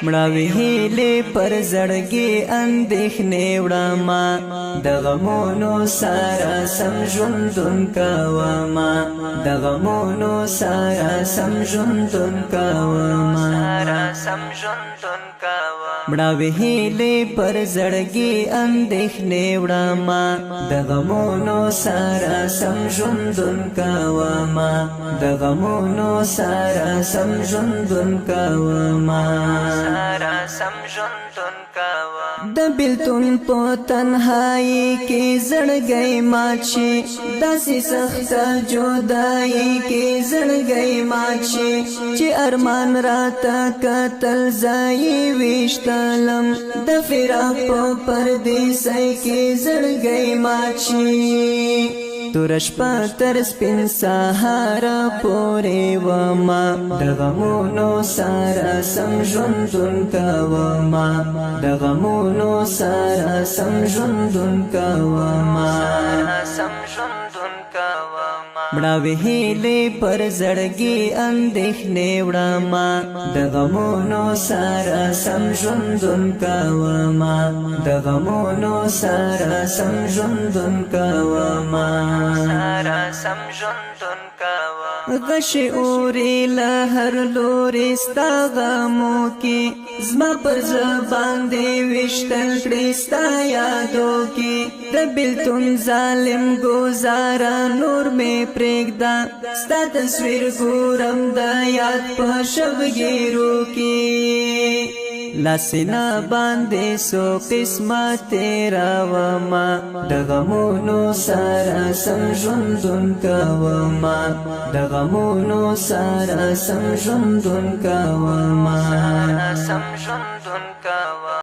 مړاوي هیلې پر زړګي اندېښنې وړما د غمونو سره سم ژوندون کوما د غمونو سره سم ژوندون کوما مړاوي هیلې پر زړګي اندېښنې وړما د غمونو سره سم ژوندون کوما د غمونو سره سم ژوندون کوما د بیلتون په تنهایی کې زړګی مات شي داسې سخته جدایي کې زړګی مات شي چې ارمان راته کتل ځای ویشتلم د فراق په پردیسۍ کې زړګی مات شي تور شپه تر سپین سهار پورې وما د غمونو سره سم ژوندون کوما د غمونو سره سم ژوندون کوما مړاوي هیلې پر زړګي اندېښنې وړما د غمونو سره سم ژوندون کوما د غمونو سره سم ژوندون کوما غش اوري له هر لوري ستا غمو کې زما پر زبان دې وشتل کړې ستا یادو کې د بیلتون ظالم ګزاره نور مې پرېږده ستا تصویر ګورم د یاد په شبګیرو کې لاسنا باندې سو قسمت تیراوما د غمونو سره سم ژوندون کوما د غمونو سره سم ژوندون کوما